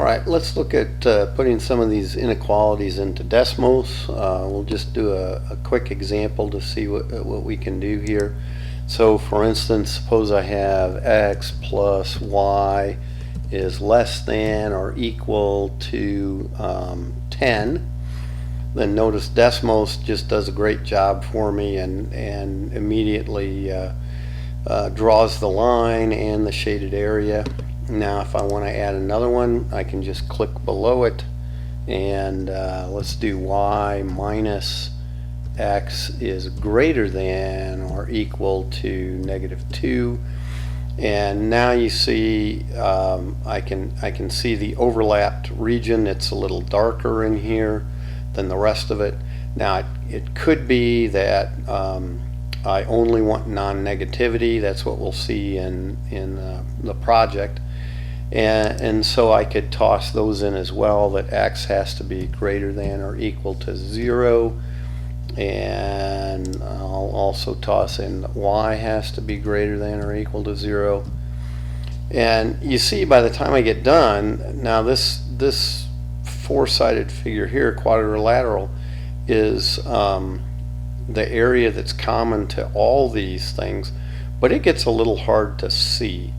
Alright, let's look at putting some of these inequalities into Desmos. We'll just do a quick example to see what we can do here. So for instance, suppose I have x plus y is less than or equal to 10. Then notice Desmos just does a great job for me and immediately draws the line and the shaded area. Now if I want to add another one, I can just click below it, and let's do y minus x is greater than or equal to -2. And now you see I can see the overlapped region. It's a little darker in here than the rest of it. Now it could be that I only want non-negativity. That's what we'll see in the project. And so I could toss those in as well, that x has to be greater than or equal to 0, and I'll also toss in that y has to be greater than or equal to 0. And you see by the time I get done, now this four-sided figure here, quadrilateral, is the area that's common to all these things, but it gets a little hard to see.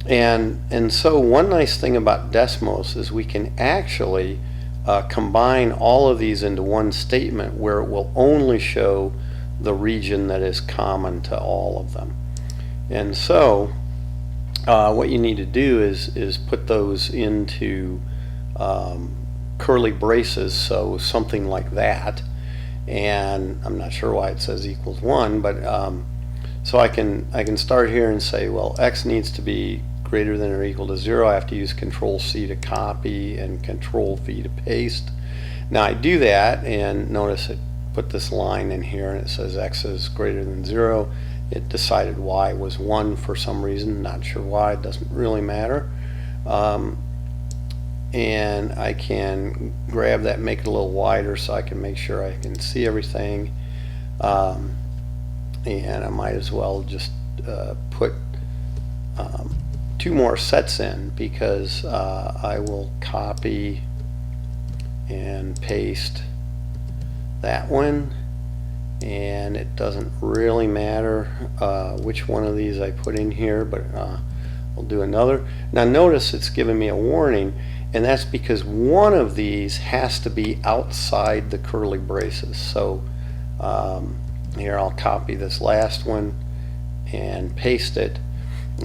And so one nice thing about Desmos is we can actually combine all of these into one statement where it will only show the region that is common to all of them. And so what you need to do is put those into curly braces, so something like that. And I'm not sure why it says equals 1, but so I can start here and say, well, x needs to be greater than or equal to 0. I have to use Control-C to copy and Control-V to paste. Now I do that, and notice it put this line in here, and it says x is greater than 0. It decided y was 1 for some reason, not sure why, it doesn't really matter. And I can grab that, make it a little wider so I can make sure I can see everything. And I might as well just put 2 more sets in, because I will copy and paste that one, and it doesn't really matter which one of these I put in here, but I'll do another. Now notice it's giving me a warning, and that's because one of these has to be outside the curly braces. So here I'll copy this last one and paste it,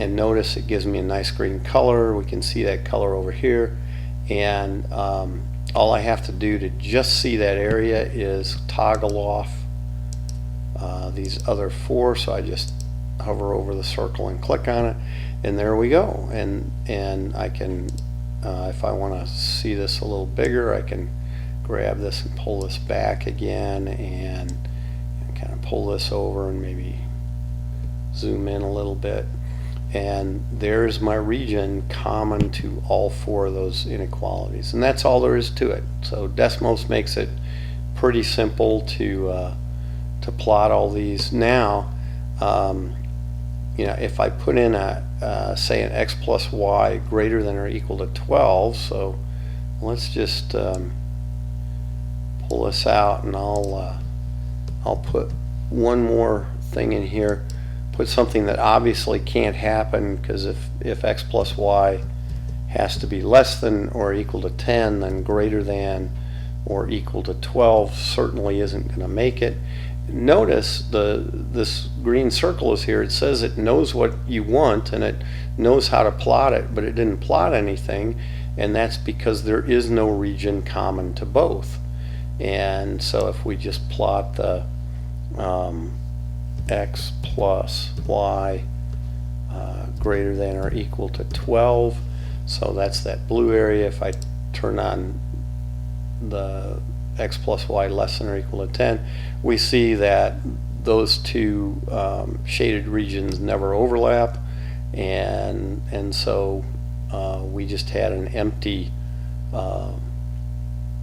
and notice it gives me a nice green color. We can see that color over here, and all I have to do to just see that area is toggle off these other 4. So I just hover over the circle and click on it, and there we go. And I can if I want to see this a little bigger, I can grab this and pull this back again, and kind of pull this over and maybe zoom in a little bit. And there's my region common to all 4 of those inequalities, and that's all there is to it. So Desmos makes it pretty simple to plot all these. Now you know, if I put in a say an x plus y greater than or equal to 12, so let's just pull this out, and I'll put one more thing in here. Put something that obviously can't happen, because if x plus y has to be less than or equal to 10, then greater than or equal to 12 certainly isn't going to make it. Notice this green circle is here. It says it knows what you want and it knows how to plot it, but it didn't plot anything, and that's because there is no region common to both. And so if we just plot the x plus y greater than or equal to 12, so that's that blue area. If I turn on the x plus y less than or equal to 10, we see that those 2 shaded regions never overlap, and so we just had an empty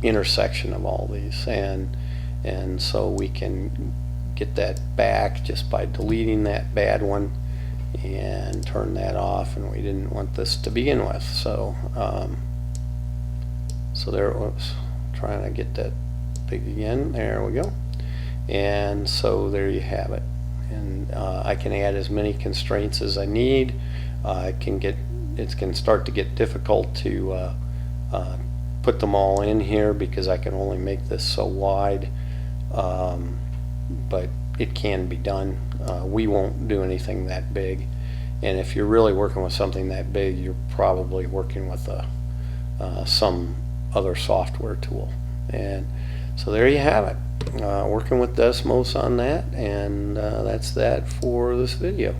intersection of all these, and so we can get that back just by deleting that bad one and turn that off, and we didn't want this to begin with. So So there it was. Trying to get that big again. There we go. And so there you have it. And I can add as many constraints as I need. It can start to get difficult to put them all in here because I can only make this so wide, but it can be done. We won't do anything that big, and if you're really working with something that big, you're probably working with some other software tool. And so there you have it. Working with Desmos on that, and that's that for this video.